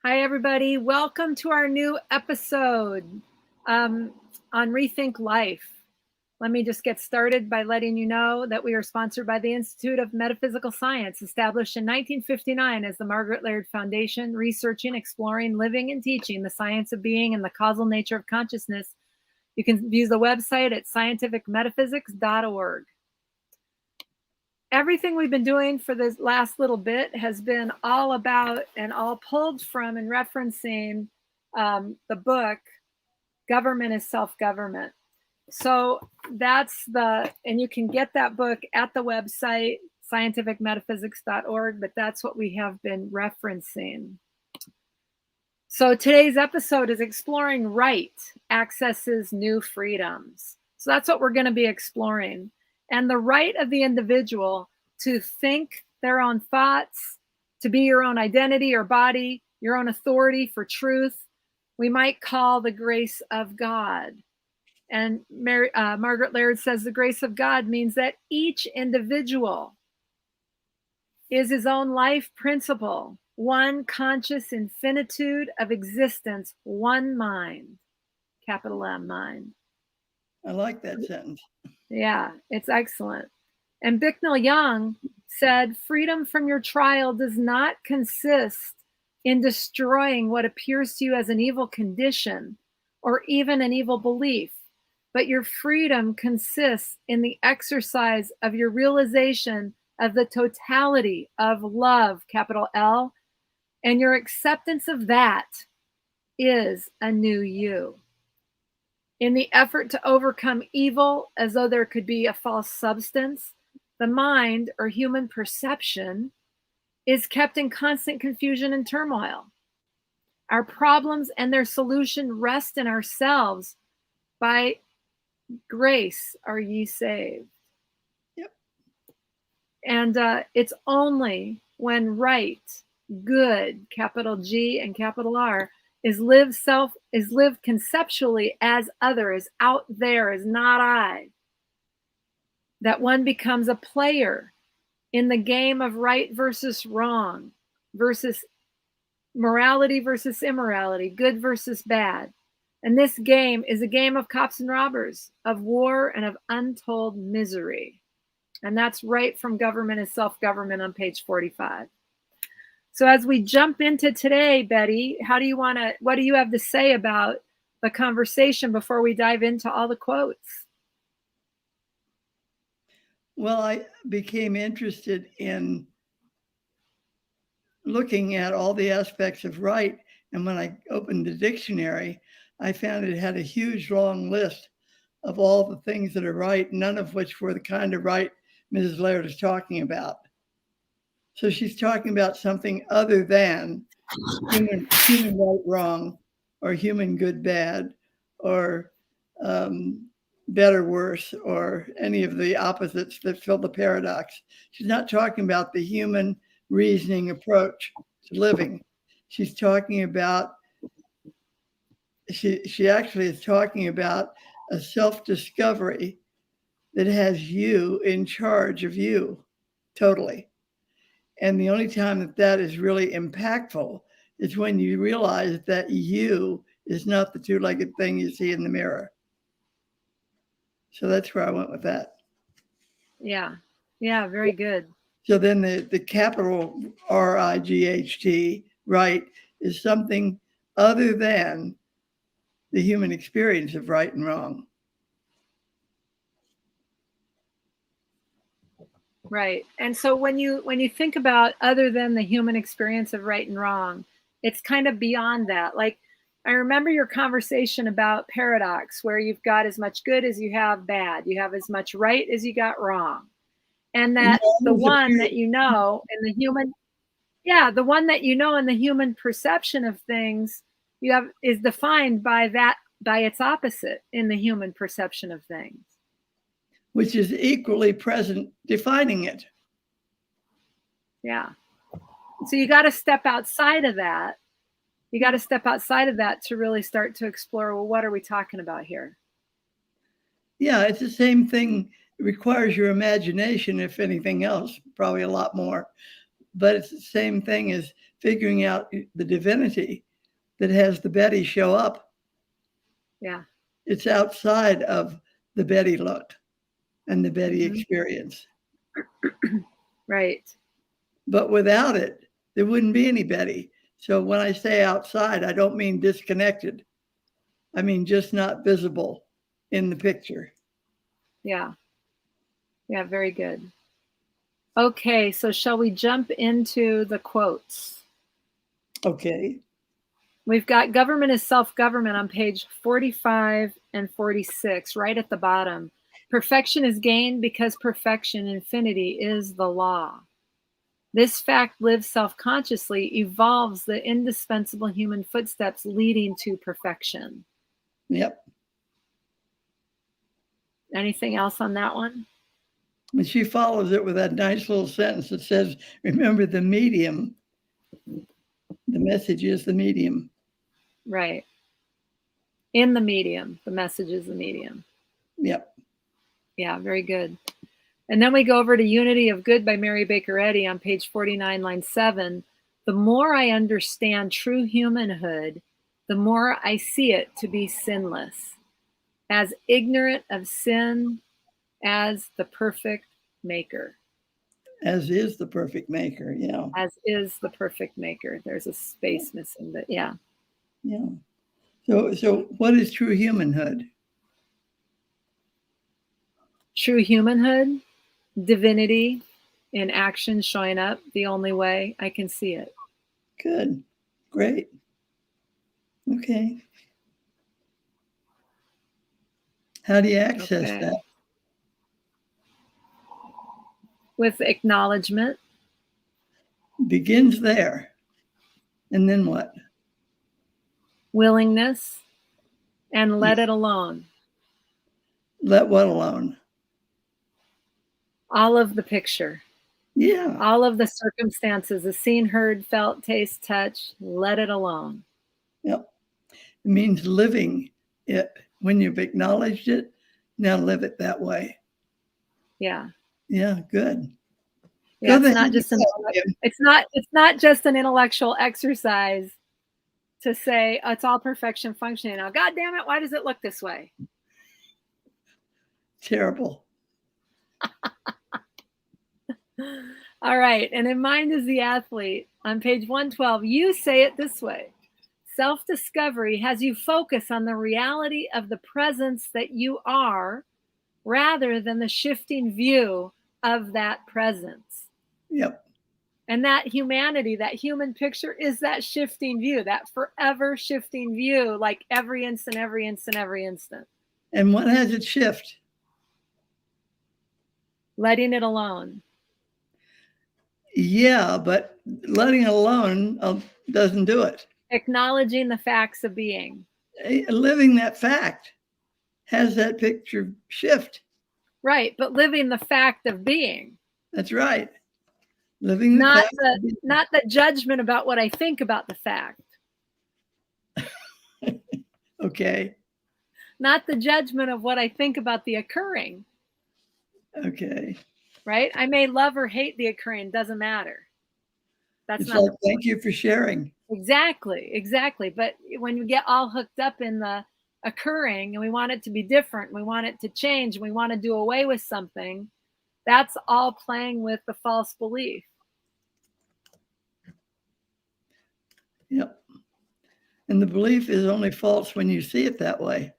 Hi, everybody. Welcome to our new episode on Rethink Life. Let me just get started by letting you know that we are sponsored by the Institute of Metaphysical Science, established in 1959 as the Margaret Laird Foundation, researching, exploring, living, and teaching the science of being and the causal nature of consciousness. You can view the website at scientificmetaphysics.org. Everything we've been doing for this last little bit has been all about and all pulled from and referencing the book, Government is Self-Government. So and you can get that book at the website, scientificmetaphysics.org, but that's what we have been referencing. So today's episode is exploring right accesses new freedoms. So that's what we're going to be exploring. And the right of the individual to think their own thoughts, to be your own identity or body, your own authority for truth, we might call the grace of God. And Margaret Laird says the grace of God means that each individual is his own life principle, one conscious infinitude of existence, one mind, capital M, mind. I like that sentence. Yeah, it's excellent. And Bicknell Young said, freedom from your trial does not consist in destroying what appears to you as an evil condition or even an evil belief, but your freedom consists in the exercise of your realization of the totality of love, capital L, and your acceptance of that is a new you. In the effort to overcome evil as though there could be a false substance, the mind or human perception is kept in constant confusion and turmoil. Our problems and their solution rest in ourselves. By grace are ye saved. Yep. And it's only when right, good, capital G and capital R, is lived conceptually as other, is out there, is not I, that one becomes a player in the game of right versus wrong, versus morality versus immorality, good versus bad. And this game is a game of cops and robbers, of war and of untold misery. And that's right from Government is Self-Government on page 45. So as we jump into today, Betty, what do you have to say about the conversation before we dive into all the quotes? Well, I became interested in looking at all the aspects of right. And when I opened the dictionary, I found it had a huge long list of all the things that are right, none of which were the kind of right Mrs. Laird is talking about. So she's talking about something other than human right wrong, or human good bad, or better worse, or any of the opposites that fill the paradox. She's not talking about the human reasoning approach to living. She's talking about, she actually is talking about a self-discovery that has you in charge of you totally. And the only time that that is really impactful is when you realize that you is not the two-legged thing you see in the mirror. So that's where I went with that. Yeah, very good. So then the capital RIGHT, right, is something other than the human experience of right and wrong. Right. And so when you think about other than the human experience of right and wrong, it's kind of beyond that. Like, I remember your conversation about paradox, where you've got as much good as you have bad. You have as much right as you got wrong. And that the one that you know in the human, the one that you know in the human perception of things, you have is defined by its opposite in the human perception of things. Which is equally present defining it. Yeah. So you got to step outside of that. You got to step outside of that to really start to explore, well, what are we talking about here? Yeah, it's the same thing. It requires your imagination, if anything else, probably a lot more. but it's the same thing as figuring out the divinity that has the Betty show up. Yeah. It's outside of the Betty look and the Betty Mhm. experience. Right. But without it, there wouldn't be any Betty. So when I say outside, I don't mean disconnected. I mean just not visible in the picture. Yeah. Yeah, very good. Okay, so shall we jump into the quotes? Okay. We've got government is self-government on page 45 and 46, right at the bottom. Perfection is gained because perfection, infinity, is the law. This fact lives self-consciously, evolves the indispensable human footsteps leading to perfection. Yep. Anything else on that one? And she follows it with that nice little sentence that says, remember the medium. The message is the medium. Right. In the medium. The message is the medium. Yep. Yeah, very good. And then we go over to Unity of Good by Mary Baker Eddy on page 49, line 7. The more I understand true humanhood, the more I see it to be sinless, as ignorant of sin as the perfect maker. As is the perfect maker. Yeah. As is the perfect maker. There's a space missing, but yeah. Yeah. So what is true humanhood? True humanhood, divinity in action showing up the only way I can see it. Good. Great. Okay. How do you access that? With acknowledgement. Begins there. And then what? Willingness, and let it alone. Let what alone? All of the picture. Yeah. All of the circumstances, the seen, heard, felt, taste, touch, let it alone. Yep. It means living it. When you've acknowledged it, now live it that way. Yeah. Yeah, good. Yeah, it's not just an intellectual exercise to say it's all perfection functioning. Now, God damn it, why does it look this way? Terrible. All right. And in Mind is the Athlete on page 112, you say it this way. Self-discovery has you focus on the reality of the presence that you are rather than the shifting view of that presence. Yep. And that humanity, that human picture is that shifting view, that forever shifting view, like every instant, every instant, every instant. And what has it shift? Letting it alone. Yeah, but letting it alone doesn't do it. Acknowledging the facts of being. Living that fact has that picture shift. Right, but living the fact of being. That's right. Living the not fact. not the judgment about what I think about the fact. Okay. Not the judgment of what I think about the occurring. Okay. Right? I may love or hate the occurring, doesn't matter. That's not like, thank you for sharing. Exactly. But when you get all hooked up in the occurring and we want it to be different, we want it to change, and we want to do away with something, that's all playing with the false belief. Yep. And the belief is only false when you see it that way.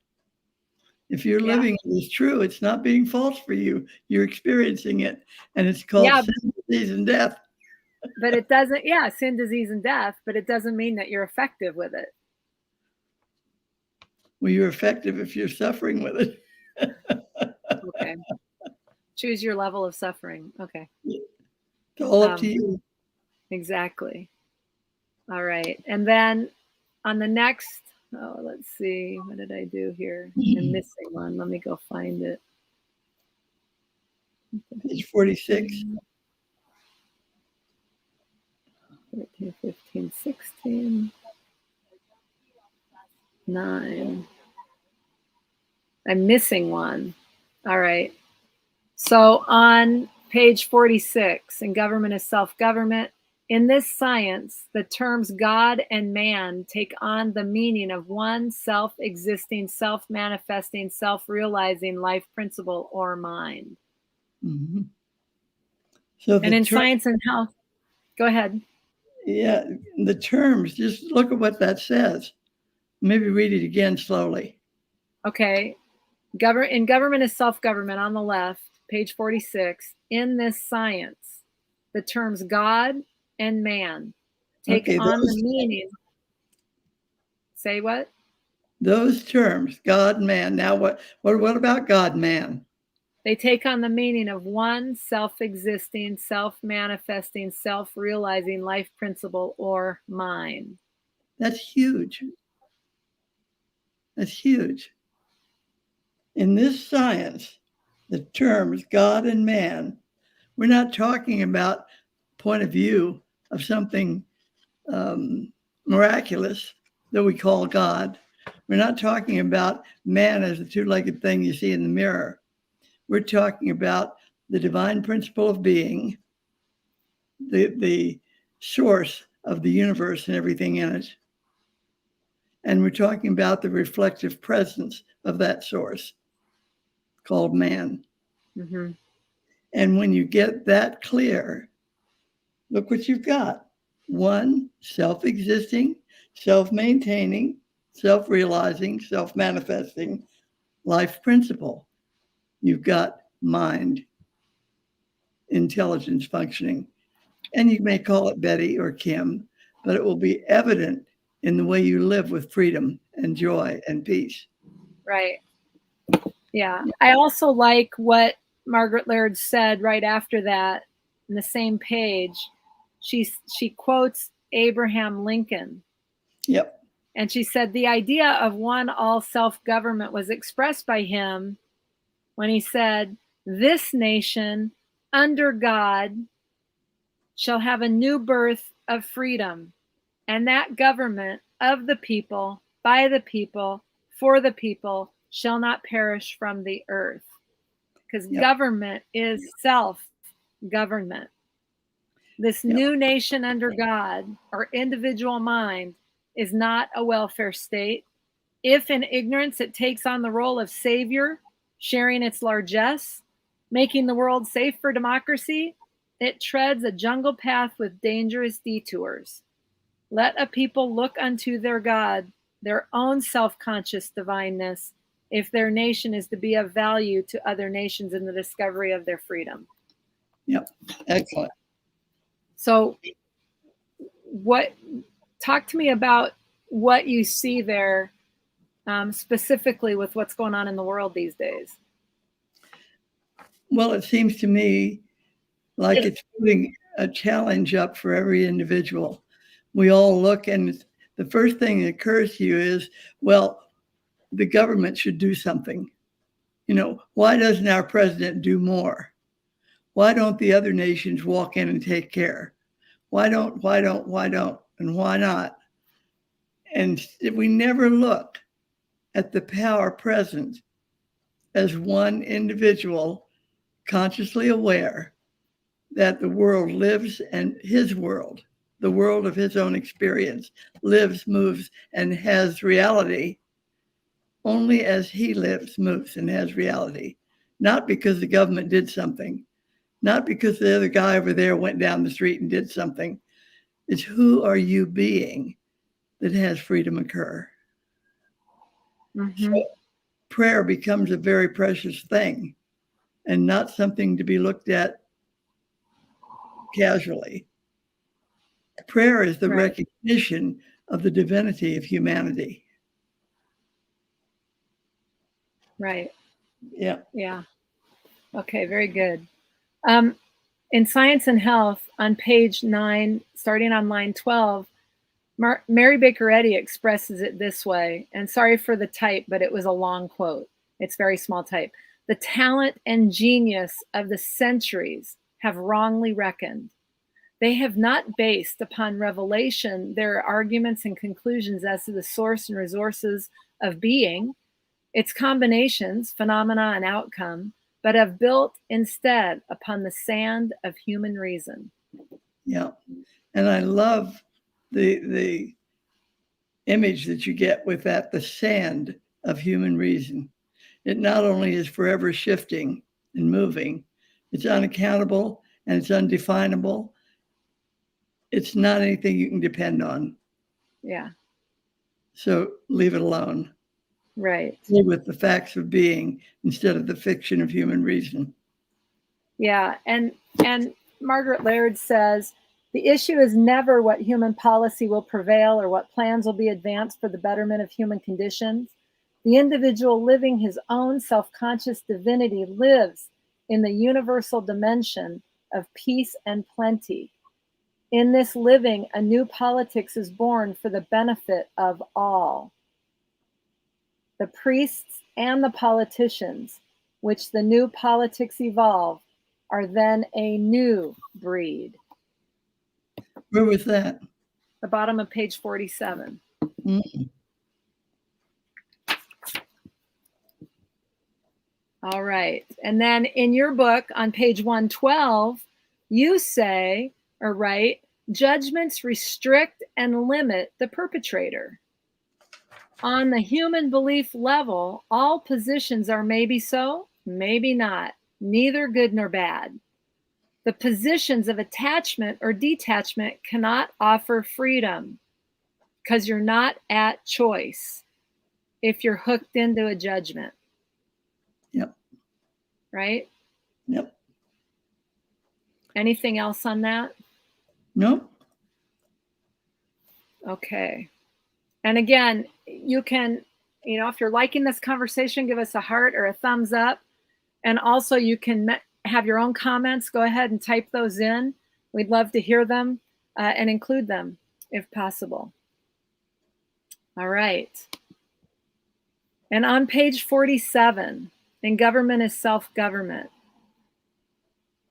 If you're living it as true, it's not being false for you. You're experiencing it. And it's called sin, disease, and death. But it doesn't, sin, disease, and death, but it doesn't mean that you're effective with it. Well, you're effective if you're suffering with it. Okay. Choose your level of suffering. Okay. It's all up to you. Exactly. All right. And then on the next, let's see, what did I do here? I'm missing one. Let me go find it. Page 46. 13, 15, 16, 9. I'm missing one. All right. So on page 46, in Government is Self-Government, In this science, the terms God and man take on the meaning of one self-existing, self-manifesting, self-realizing life principle or mind. Mm-hmm. So And the in term, science and health, go ahead. yeah, the terms, just look at what that says. Maybe read it again slowly. Okay. In government is self-government on the left, page 46. In this science, the terms God and man take Okay, on the meaning. Say what? those terms, God, man. Now what about God, man? They take on the meaning of one self-existing, self-manifesting, self-realizing life principle or mind. That's huge. That's huge. In this science, the terms God and man, we're not talking about point of view of something miraculous that we call God. We're not talking about man as a two-legged thing you see in the mirror. We're talking about the divine principle of being, the source of the universe and everything in it. And we're talking about the reflective presence of that source called man. Mm-hmm. And when you get that clear, look what you've got. One, self-existing, self-maintaining, self-realizing, self-manifesting life principle. You've got mind, intelligence functioning. And you may call it Betty or Kim, but it will be evident in the way you live with freedom and joy and peace. Right. Yeah. I also like what Margaret Laird said right after that in the same page. She quotes Abraham Lincoln. Yep. And she said the idea of one all self-government was expressed by him when he said, "This nation under God shall have a new birth of freedom, and that government of the people, by the people, for the people, shall not perish from the earth." Because Yep. government is self-government. This Yep. new nation under God, or individual mind, is not a welfare state. If in ignorance it takes on the role of savior, sharing its largesse, making the world safe for democracy, it treads a jungle path with dangerous detours. Let a people look unto their God, their own self-conscious divineness, if their nation is to be of value to other nations in the discovery of their freedom. Yep. Excellent. So talk to me about what you see there, specifically with what's going on in the world these days. Well, it seems to me like it's putting a challenge up for every individual. We all look, and the first thing that occurs to you is, well, the government should do something. Why doesn't our president do more? Why don't the other nations walk in and take care? Why don't, and why not? And we never look at the power present as one individual consciously aware that the world lives, and his world, the world of his own experience, lives, moves, and has reality only as he lives, moves, and has reality. Not because the government did something, not because the other guy over there went down the street and did something. It's who are you being that has freedom occur. Mm-hmm. So prayer becomes a very precious thing and not something to be looked at casually. Prayer is the Right. recognition of the divinity of humanity. Right. Yeah. Yeah. Okay. Very good. Um, in Science and Health, on page 9, starting on line 12, Mary Baker Eddy expresses it this way, and sorry for the type, but it was a long quote. It's very small type. The talent and genius of the centuries have wrongly reckoned. They have not based upon revelation their arguments and conclusions as to the source and resources of being, its combinations, phenomena, and outcome, but have built instead upon the sand of human reason. Yeah. And I love the image that you get with that, the sand of human reason. It not only is forever shifting and moving, it's unaccountable and it's undefinable. It's not anything you can depend on. Yeah. So leave it alone. Right. Live with the facts of being instead of the fiction of human reason. Yeah. And Margaret Laird says, the issue is never what human policy will prevail or what plans will be advanced for the betterment of human conditions. The individual living his own self-conscious divinity lives in the universal dimension of peace and plenty. In this living, a new politics is born for the benefit of all. The priests and the politicians, which the new politics evolve, are then a new breed. Where was that? The bottom of page 47. Mm. All right. And then in your book on page 112, you say or write, judgments restrict and limit the perpetrator. On the human belief level, all positions are maybe so, maybe not, neither good nor bad. The positions of attachment or detachment cannot offer freedom because you're not at choice if you're hooked into a judgment. Yep. Right? Yep. Anything else on that? Nope. Okay. And again, you can, if you're liking this conversation, give us a heart or a thumbs up. And also you can have your own comments. Go ahead and type those in. We'd love to hear them and include them if possible. All right. And on page 47, in Government is Self-Government,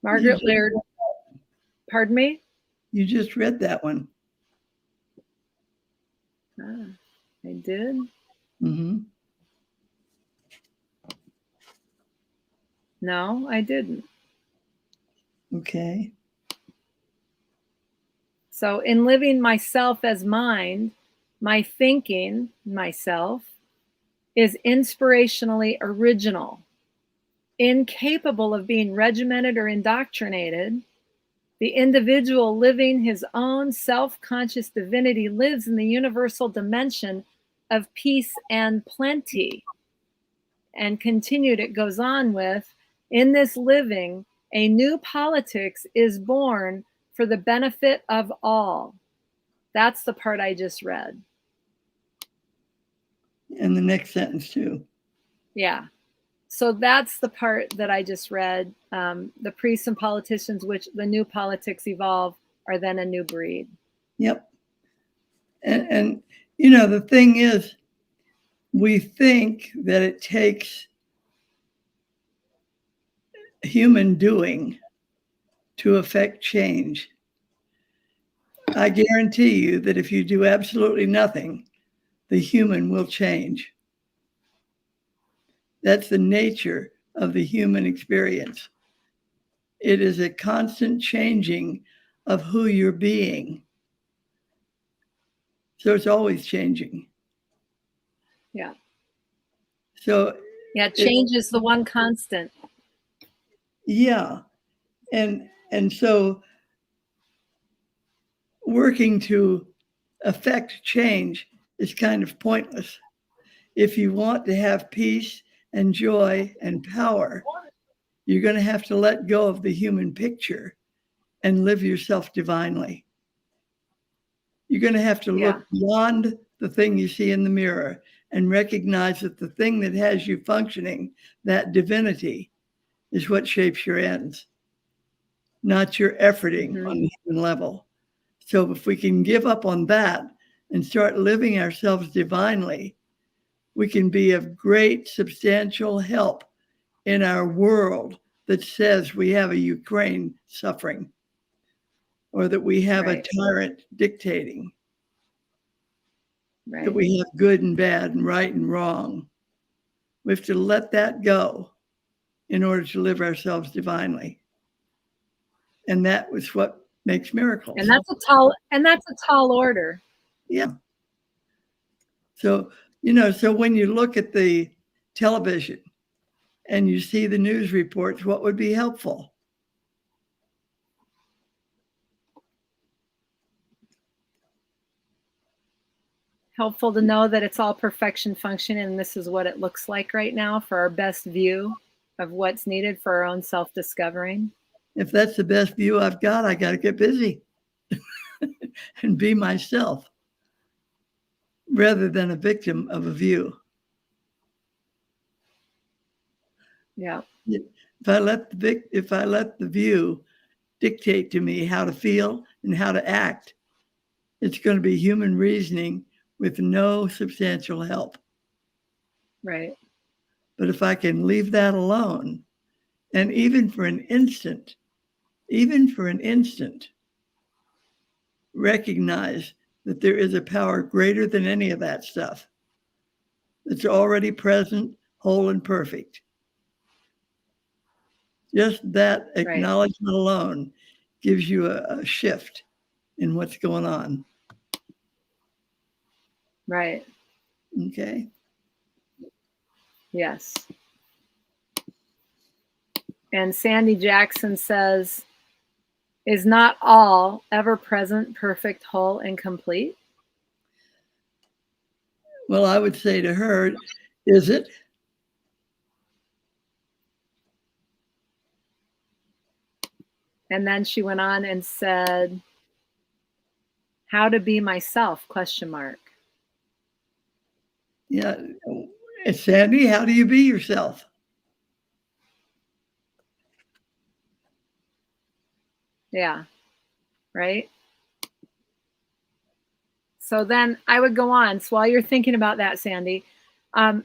Margaret Laird, pardon me? You just read that one. Ah, I did? Mm-hmm. No, I didn't. Okay. So in living myself as mind, my thinking, myself, is inspirationally original, incapable of being regimented or indoctrinated. The individual living his own self-conscious divinity lives in the universal dimension of peace and plenty. And continued, it goes on with, in this living, a new politics is born for the benefit of all. That's the part I just read. And the next sentence too. Yeah. So that's the part that I just read. The priests and politicians, which the new politics evolve, are then a new breed. Yep. And the thing is, we think that it takes human doing to affect change. I guarantee you that if you do absolutely nothing, the human will change. That's the nature of the human experience. It is a constant changing of who you're being. So it's always changing. Yeah. So yeah, change is the one constant. Yeah. And so working to affect change is kind of pointless. If you want to have peace and joy and power, you're going to have to let go of the human picture and live yourself divinely. You're going to have to look beyond the thing you see in the mirror and recognize that the thing that has you functioning, that divinity, is what shapes your ends, not your efforting on the human level. So if we can give up on that and start living ourselves divinely, we can be of great substantial help in our world that says we have a Ukraine suffering or that we have a tyrant dictating, that we have good and bad and right and wrong. We have to let that go in order to live ourselves divinely. And that was what makes miracles. And that's a tall order. Yeah. So, so when you look at the television and you see the news reports, what would be helpful? Helpful to know that it's all perfection function, and this is what it looks like right now for our best view of what's needed for our own self-discovering. If that's the best view I've got, I got to get busy and be myself rather than a victim of a view. Yeah. If I let the view dictate to me how to feel and how to act, it's going to be human reasoning with no substantial help. Right. But if I can leave that alone, and even for an instant, recognize that there is a power greater than any of that stuff that's already present, whole and perfect. Just that acknowledgement alone gives you a shift in what's going on. Right. Okay. Yes. And Sandy Jackson says, is not all ever present, perfect, whole, and complete? Well, I would say to her, is it? And then she went on and said, how to be myself, ? Yeah. Sandy, how do you be yourself? Yeah. Right. So then I would go on. So while you're thinking about that, Sandy, I'm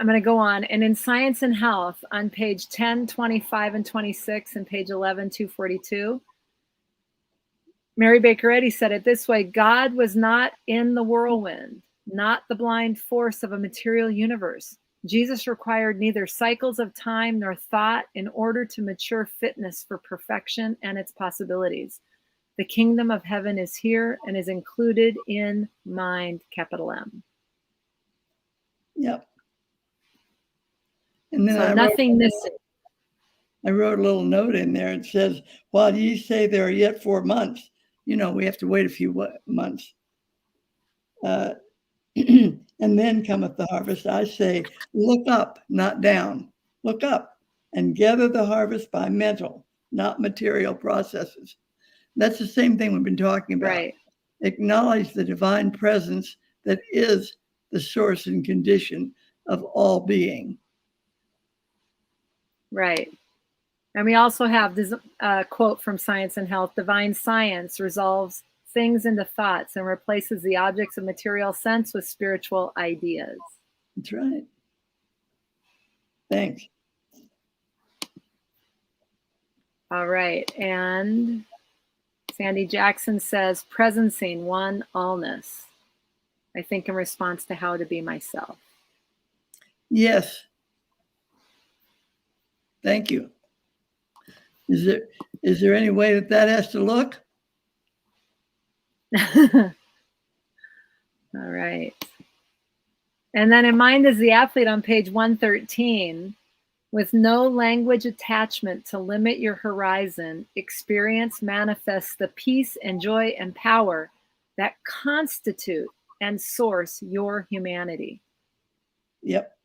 going to go on. And in Science and Health on page 10, 25, and 26, and page 11, 242, Mary Baker Eddy said it this way: God was not in the whirlwind, not the blind force of a material universe. Jesus required neither cycles of time nor thought in order to mature fitness for perfection and its possibilities. The kingdom of heaven is here and is included in mind, capital M. Yep. And then so nothing missing. I wrote a little note in there. It says, while ye say there are yet 4 months, we have to wait a few months. And then cometh the harvest. I say, look up, not down. Look up and gather the harvest by mental, not material processes. That's the same thing we've been talking about. Right. Acknowledge the divine presence that is the source and condition of all being. Right. And we also have this quote from Science and Health: divine science resolves things into thoughts and replaces the objects of material sense with spiritual ideas. That's right. Thanks. All right. And Sandy Jackson says, presencing one allness. I think in response to how to be myself. Yes. Thank you. Is there any way that has to look? All right. And then in Mind is the Athlete on page 113, with no language attachment to limit your horizon, experience manifests the peace and joy and power that constitute and source your humanity. Yep.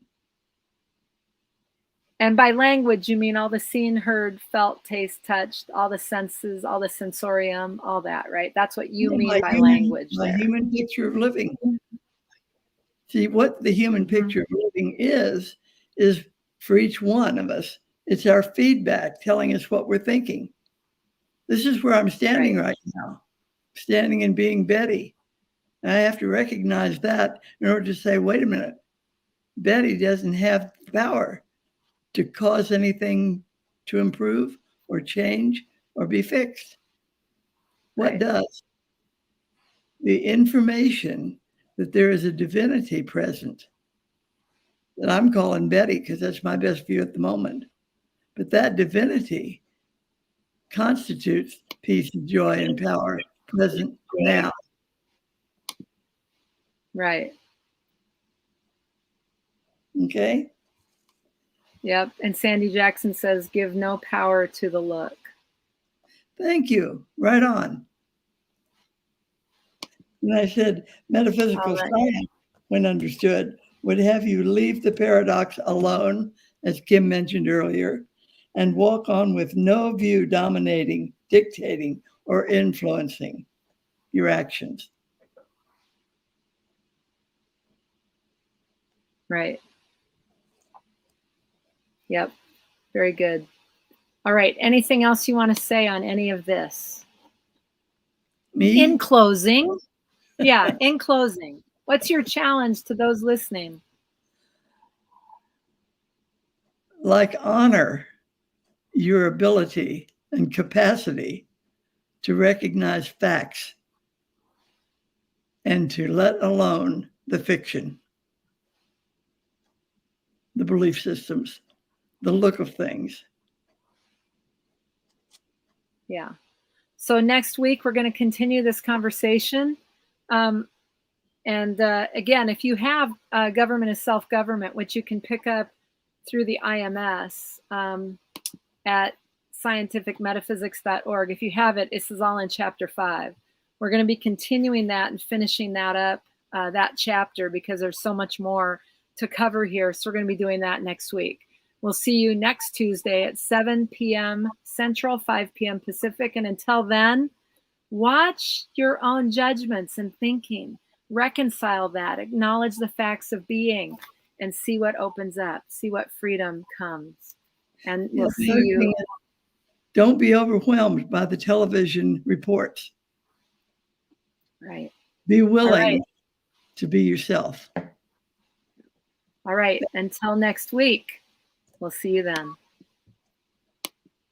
And by language, you mean all the seen, heard, felt, taste, touched, all the senses, all the sensorium, all that, right? That's what you mean by language. My human picture of living. See, what the human picture of living is for each one of us, it's our feedback telling us what we're thinking. This is where I'm standing right now, standing and being Betty. And I have to recognize that in order to say, wait a minute, Betty doesn't have the power to cause anything to improve or change or be fixed. What does? The information that there is a divinity present that I'm calling Betty because that's my best view at the moment. But that divinity constitutes peace and joy and power present now. Right. Okay? Yep. And Sandy Jackson says, give no power to the look. Thank you. Right on. And I said, metaphysical science, when understood, would have you leave the paradox alone, as Kim mentioned earlier, and walk on with no view dominating, dictating, or influencing your actions. Right. Yep. Very good. All right. Anything else you want to say on any of this? Me? In closing. Yeah, in closing. What's your challenge to those listening? Like honor your ability and capacity to recognize facts and to let alone the fiction, the belief systems, the look of things. Yeah. So next week, we're going to continue this conversation. And again, if you have Government is Self-Government, which you can pick up through the IMS at scientificmetaphysics.org, if you have it, this is all in chapter 5. We're going to be continuing that and finishing that up, that chapter, because there's so much more to cover here. So we're going to be doing that next week. We'll see you next Tuesday at 7 p.m. Central, 5 p.m. Pacific. And until then, watch your own judgments and thinking. Reconcile that. Acknowledge the facts of being and see what opens up. See what freedom comes. And we'll see you. Don't be overwhelmed by the television reports. Right. Be willing to be yourself. All right. Until next week. We'll see you then.